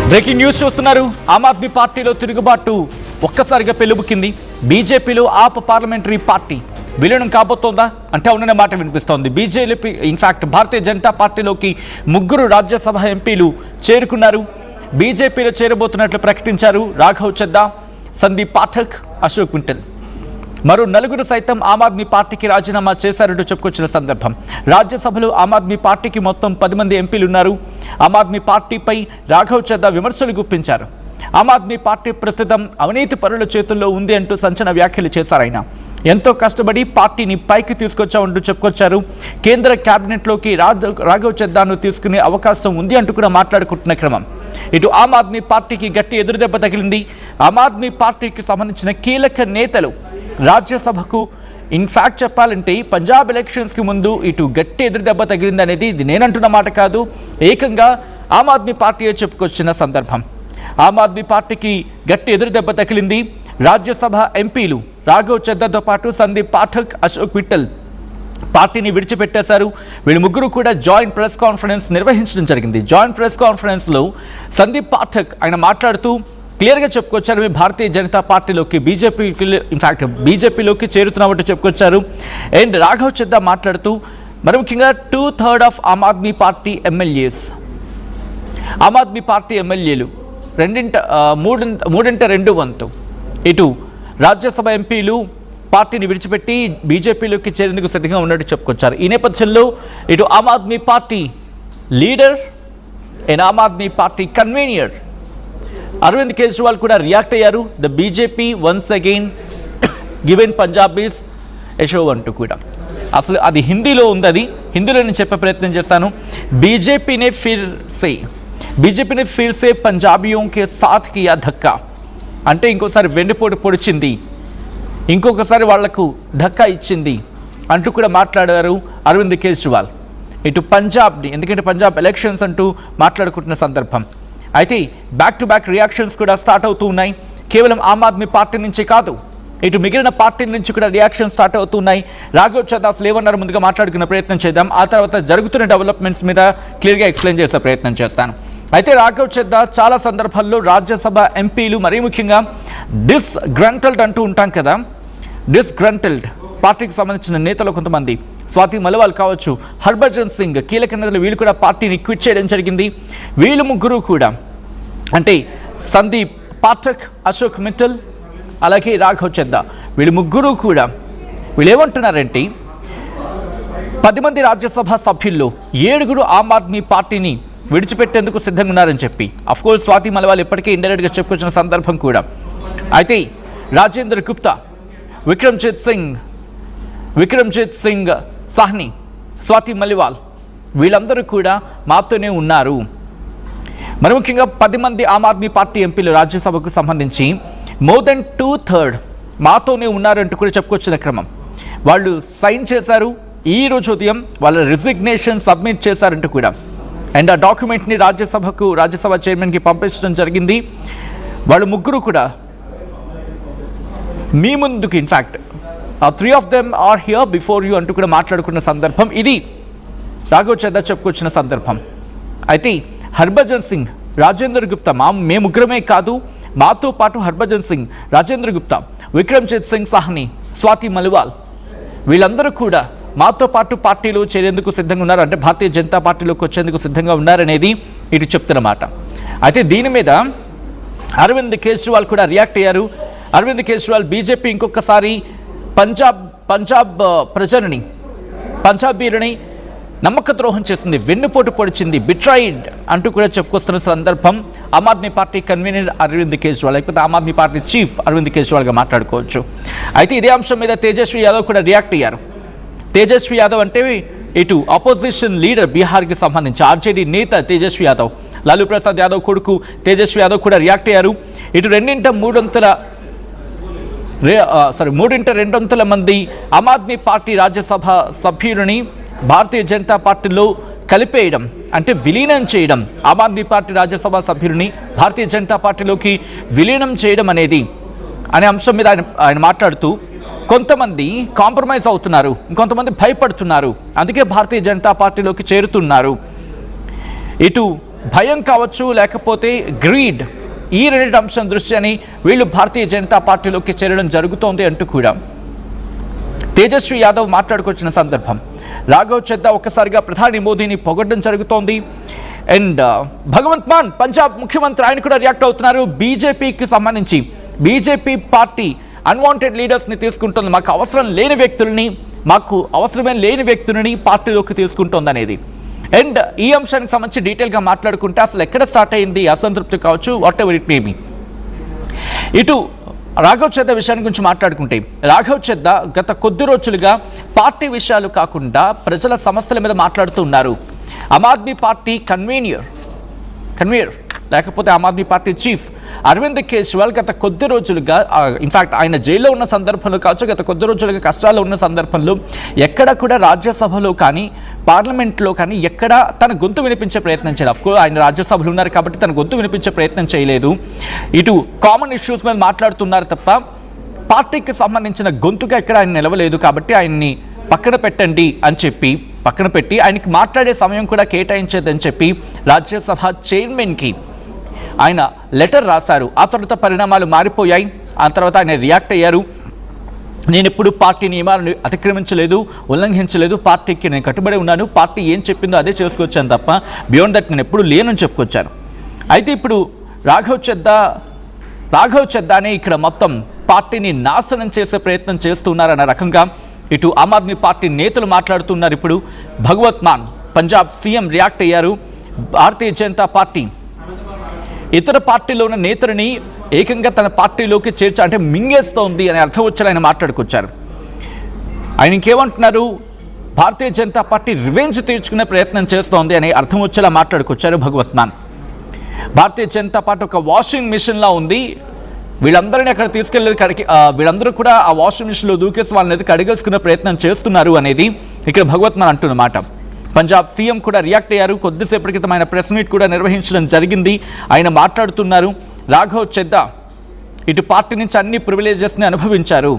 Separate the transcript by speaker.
Speaker 1: Breaking news చూస్తున్నారు. ఆమ్ ఆద్మీ పార్టీలో తిరుగుబాటు ఒక్కసారిగా పెలుబుకింది. బీజేపీలో ఆప్ పార్లమెంటరీ పార్టీ విలీనం కాబోతోందా అంటే అవుననే మాట వినిపిస్తోంది. బీజేపీ ఇన్ఫాక్ట్ భారతీయ జనతా పార్టీలోకి 3 రాజ్యసభ ఎంపీలు చేరుకున్నారు. బీజేపీలో చేరబోతున్నట్లు ప్రకటించారు రాఘవ్ చద్దా, సందీప్ పాఠక్, అశోక్ మిట్టల్. మరో 4 సైతం ఆమ్ ఆద్మీ పార్టీకి రాజీనామా చేశారంటూ చెప్పుకొచ్చిన సందర్భం. రాజ్యసభలో ఆమ్ ఆద్మీ పార్టీకి మొత్తం 10 మంది ఎంపీలు ఉన్నారు. ఆమ్ ఆద్మీ పార్టీపై రాఘవ్ చద్దా విమర్శలు గుప్పించారు. ఆమ్ ఆద్మీ పార్టీ ప్రస్తుతం అవినీతి పరుల చేతుల్లో ఉంది అంటూ సంచలన వ్యాఖ్యలు చేశారు. ఆయన ఎంతో కష్టపడి పార్టీని పైకి తీసుకొచ్చామంటూ చెప్పుకొచ్చారు. కేంద్ర కేబినెట్లోకి రాఘవ్ చద్దాను తీసుకునే అవకాశం ఉంది అంటూ కూడా మాట్లాడుకుంటున్న క్రమం. ఇటు ఆమ్ ఆద్మీ పార్టీకి గట్టి ఎదురుదెబ్బ తగిలింది. ఆమ్ ఆద్మీ పార్టీకి సంబంధించిన కీలక నేతలు రాజ్యసభకు ఇన్ఫాక్ట్ చెప్పాలంటే పంజాబ్ ఎలక్షన్స్కి ముందు ఇటు గట్టి ఎదురుదెబ్బ తగిలింది అనేది ఇది నేనంటున్న మాట కాదు, ఏకంగా ఆమ్ ఆద్మీ పార్టీ చెప్పుకొచ్చిన సందర్భం. ఆమ్ ఆద్మీ పార్టీకి గట్టి ఎదురుదెబ్బ తగిలింది. రాజ్యసభ ఎంపీలు రాఘవ్ చద్దాతో పాటు సందీప్ పాఠక్, అశోక్ మిట్టల్ పార్టీని విడిచిపెట్టేశారు. వీళ్ళు 3 కూడా జాయింట్ ప్రెస్ కాన్ఫరెన్స్ నిర్వహించడం జరిగింది. జాయింట్ ప్రెస్ కాన్ఫరెన్స్లో సందీప్ పాఠక్ ఆయన మాట్లాడుతూ క్లియర్గా చెప్పుకొచ్చారు, మేము భారతీయ జనతా పార్టీలోకి బీజేపీలోకి చేరుతున్నామంటూ చెప్పుకొచ్చారు. అండ్ రాఘవ్ చద్దా మాట్లాడుతూ మరి ముఖ్యంగా 2/3 of Aam Aadmi Party MLAs, Aam Aadmi Party ఎమ్మెల్యేలు 3/2 వంతు ఇటు రాజ్యసభ ఎంపీలు పార్టీని విడిచిపెట్టి బీజేపీలోకి చేరేందుకు సిద్ధంగా ఉన్నట్టు చెప్పుకొచ్చారు. ఈ నేపథ్యంలో ఇటు Aam Aadmi Party leader and Aam Aadmi Party convener Arvind Kejriwal కూడా రియాక్ట్ అయ్యారు. The BJP once again given Punjabis యశో అంటూ కూడా. అసలు అది హిందీలో ఉంది, అది హిందీలో నేను చెప్పే ప్రయత్నం చేస్తాను. బీజేపీనే ఫిర్ సే పంజాబియోं के साथ किया धक्का అంటే ఇంకోసారి వెండిపోటు పొడిచింది, ఇంకొకసారి వాళ్లకు ధక్కా ఇచ్చింది అంటూ కూడా మాట్లాడారు అరవింద్ కేజ్రీవాల్. ఇటు పంజాబ్ని, ఎందుకంటే పంజాబ్ ఎలక్షన్స్ అంటూ మాట్లాడుకుంటున్న సందర్భం. అయితే బ్యాక్ టు బ్యాక్ రియాక్షన్స్ కూడా స్టార్ట్ అవుతూ ఉన్నాయి. కేవలం ఆమ్ ఆద్మీ పార్టీ నుంచి కాదు, ఇటు మిగిలిన పార్టీల నుంచి కూడా రియాక్షన్స్ స్టార్ట్ అవుతున్నాయి. రాఘవ్ చద్దా అసలు ఏమన్నారు ముందుగా మాట్లాడుకునే ప్రయత్నం చేద్దాం. ఆ తర్వాత జరుగుతున్న డెవలప్మెంట్స్ మీద క్లియర్గా ఎక్స్ప్లెయిన్ చేసే ప్రయత్నం చేస్తాను. అయితే రాఘవ్ చద్దా చాలా సందర్భాల్లో రాజ్యసభ ఎంపీలు మరీ ముఖ్యంగా డిస్గ్రంటల్డ్ అంటూ ఉంటాం కదా, డిస్గ్రంటల్డ్ పార్టీకి సంబంధించిన నేతలు కొంతమంది, స్వాతి మలివాల్ కావచ్చు, హర్భజన్ సింగ్ కీలక నేతలు, వీళ్ళు కూడా పార్టీని క్విట్ చేయడం జరిగింది. వీళ్ళు 3 కూడా అంటే సందీప్ పాఠక్, అశోక్ మిట్టల్ అలాగే రాఘవ్ చద్దా, వీళ్ళు 3 కూడా వీళ్ళు ఏమంటున్నారంటే 10 మంది రాజ్యసభ సభ్యుల్లో 7 ఆమ్ ఆద్మీ పార్టీని విడిచిపెట్టేందుకు సిద్ధంగా ఉన్నారని చెప్పి అఫ్కోర్స్ స్వాతి మలివాల్ ఇప్పటికే ఇండైరెక్ట్గా చెప్పుకొచ్చిన సందర్భం కూడా. అయితే రాజేంద్ర గుప్తా, విక్రమ్జిత్ సింగ్ సాహ్ని, స్వాతి మలివాల్ వీళ్ళందరూ కూడా మాతోనే ఉన్నారు. మరి ముఖ్యంగా 10 మంది ఆమ్ ఆద్మీ పార్టీ ఎంపీలు రాజ్యసభకు సంబంధించి మోర్ దెన్ 2/3 మాతోనే ఉన్నారంటూ కూడా చెప్పుకొచ్చిన క్రమం. వాళ్ళు సైన్ చేశారు, ఈ రోజు ఉదయం వాళ్ళ రిజిగ్నేషన్ సబ్మిట్ చేశారంటూ కూడా. అండ్ ఆ డాక్యుమెంట్ని రాజ్యసభ చైర్మన్కి పంపించడం జరిగింది. వాళ్ళు 3 కూడా మీ ముందుకు in fact 3 of them are here before you అంటూ కూడా మాట్లాడుకున్న సందర్భం. ఇది రాఘవ్ చద్దా చెప్పుకొచ్చిన సందర్భం. అయితే హర్భజన్ సింగ్, రాజేంద్ర గుప్తా, మేము 3 కాదు, మాతో పాటు హర్భజన్ సింగ్, రాజేంద్ర గుప్తా, విక్రమ్జిత్ సింగ్ సాహ్ని, స్వాతి మలివాల్ వీళ్ళందరూ కూడా మాతో పాటు పార్టీలో చేరేందుకు సిద్ధంగా ఉన్నారు, అంటే భారతీయ జనతా పార్టీలోకి వచ్చేందుకు సిద్ధంగా ఉన్నారనేది ఇటు చెప్తున్నమాట. అయితే దీని మీద అరవింద్ కేజ్రీవాల్ కూడా రియాక్ట్ అయ్యారు. అరవింద్ కేజ్రీవాల్ బీజేపీ ఇంకొకసారి పంజాబీలని నమ్మక ద్రోహం చేసింది, వెన్నుపోటు పొడిచింది, బిట్రాయిడ్ అంటూ కూడా చెప్పుకొస్తున్న సందర్భం. ఆమ్ ఆద్మీ పార్టీ కన్వీనర్ అరవింద్ కేజ్రీవాల్, లేకపోతే ఆమ్ ఆద్మీ పార్టీ చీఫ్ అరవింద్ కేజ్రీవాల్గా మాట్లాడుకోవచ్చు. అయితే ఇదే అంశం మీద తేజస్వి యాదవ్ కూడా రియాక్ట్ అయ్యారు. తేజస్వి యాదవ్ అంటే ఇటు అపోజిషన్ లీడర్ బీహార్కి సంబంధించి ఆర్జేడీ నేత తేజస్వి యాదవ్, లాలూ ప్రసాద్ యాదవ్ కొడుకు తేజస్వి యాదవ్ కూడా రియాక్ట్ అయ్యారు. ఇటు 3/2 మంది ఆమ్ ఆద్మీ పార్టీ రాజ్యసభ సభ్యులని భారతీయ జనతా పార్టీలో కలిపేయడం అంటే విలీనం చేయడం, ఆమ్ ఆద్మీ పార్టీ రాజ్యసభ సభ్యులని భారతీయ జనతా పార్టీలోకి విలీనం చేయడం అనేది అనే అంశం మీద ఆయన మాట్లాడుతూ కొంతమంది కాంప్రమైజ్ అవుతున్నారు, ఇంకొంతమంది భయపడుతున్నారు, అందుకే భారతీయ జనతా పార్టీలోకి చేరుతున్నారు. ఇటు భయం కావచ్చు, లేకపోతే గ్రీడ్, ఈ రెండు అంశం దృష్ట్యాని వీళ్ళు భారతీయ జనతా పార్టీలోకి చేరడం జరుగుతోంది అంటూ కూడా తేజస్వి యాదవ్ మాట్లాడుకొచ్చిన సందర్భం. రాఘవ్ చెద్దా ఒక్కసారిగా ప్రధాని మోదీని పొగడడం జరుగుతోంది. అండ్ భగవంత్ మాన్ పంజాబ్ ముఖ్యమంత్రి, ఆయన కూడా రియాక్ట్ అవుతున్నారు. బీజేపీకి సంబంధించి బీజేపీ పార్టీ అన్వాంటెడ్ లీడర్స్ని తీసుకుంటుంది, మాకు అవసరమే లేని వ్యక్తులని పార్టీలోకి తీసుకుంటుంది అనేది. అండ్ ఈ అంశానికి సంబంధించి డీటెయిల్గా మాట్లాడుకుంటే అసలు ఎక్కడ స్టార్ట్ అయింది అసంతృప్తి కావచ్చు, what ever it may be. ఇటు రాఘవ్ చెద్దా విషయాన్ని గురించి మాట్లాడుకుంటే, రాఘవ్ చెద్దా గత కొద్ది రోజులుగా పార్టీ విషయాలు కాకుండా ప్రజల సమస్యల మీద మాట్లాడుతూ ఉన్నారు. ఆమ్ ఆద్మీ పార్టీ కన్వీనర్ లేకపోతే ఆమ్ ఆద్మీ పార్టీ చీఫ్ అరవింద్ కేజ్రీవాల్ గత కొద్ది రోజులుగా, ఇన్ఫ్యాక్ట్ ఆయన జైల్లో ఉన్న సందర్భంలో కావచ్చు, గత కొద్ది రోజులుగా కష్టాల్లో ఉన్న సందర్భంలో ఎక్కడ కూడా రాజ్యసభలో కానీ పార్లమెంట్లో కానీ ఎక్కడ తన గొంతు వినిపించే ప్రయత్నం చేయలేదు. అఫ్కోర్స్ ఆయన రాజ్యసభలో ఉన్నారు కాబట్టి తన గొంతు వినిపించే ప్రయత్నం చేయలేదు. ఇటు కామన్ ఇష్యూస్ మీద మాట్లాడుతున్నారు తప్ప పార్టీకి సంబంధించిన గొంతుగా ఎక్కడ ఆయన నిలవలేదు. కాబట్టి ఆయన్ని పక్కన పెట్టి ఆయనకి మాట్లాడే సమయం కూడా కేటాయించేదని చెప్పి రాజ్యసభ చైర్మన్కి ఆయన లెటర్ రాశారు. ఆ తర్వాత పరిణామాలు మారిపోయాయి. ఆ తర్వాత ఆయన రియాక్ట్ అయ్యారు. నేను ఎప్పుడు పార్టీ నియమాలను అతిక్రమించలేదు, ఉల్లంఘించలేదు, పార్టీకి నేను కట్టుబడి ఉన్నాను, పార్టీ ఏం చెప్పిందో అదే చేసుకొచ్చాను తప్ప బియాండ్ దట్ నేను ఎప్పుడు లేనని చెప్పుకొచ్చాను. అయితే ఇప్పుడు రాఘవ్ చెద్దానే ఇక్కడ మొత్తం పార్టీని నాశనం చేసే ప్రయత్నం చేస్తున్నారన్న రకంగా ఇటు ఆమ్ ఆద్మీ పార్టీ నేతలు మాట్లాడుతున్నారు. ఇప్పుడు భగవంత్ మాన్ పంజాబ్ సీఎం రియాక్ట్ అయ్యారు. భారతీయ జనతా పార్టీ ఇతర పార్టీలో ఉన్న నేతలని ఏకంగా తన పార్టీలోకి అంటే మింగేస్తోంది అనే అర్థం వచ్చేలా ఆయన మాట్లాడుకొచ్చారు. ఆయన ఇంకేమంటున్నారు, భారతీయ జనతా పార్టీ రివెంజ్ తీర్చుకునే ప్రయత్నం చేస్తోంది అనే అర్థం వచ్చేలా మాట్లాడుకొచ్చారు భగవంత్ మాన్. భారతీయ జనతా పార్టీ ఒక వాషింగ్ మిషన్లా ఉంది, వీళ్ళందరినీ అక్కడ తీసుకెళ్ళి వీళ్ళందరూ కూడా ఆ వాషింగ్ మిషన్లో దూకేసి వాళ్ళని కడిగేసుకునే ప్రయత్నం చేస్తున్నారు అనేది ఇక్కడ భగవంత్ మాన్ అంటున్నమాట. పంజాబ్ సీఎం కూడా రియాక్ట్ అయ్యారు. కొద్దిసేపటి క్రితం ఆయన ప్రెస్ మీట్ కూడా నిర్వహించడం జరిగింది. ఆయన మాట్లాడుతున్నారు, రాఘవ్ చెద్దా ఇటు పార్టీ నుంచి అన్ని ప్రివిలేజెస్ని అనుభవించారు.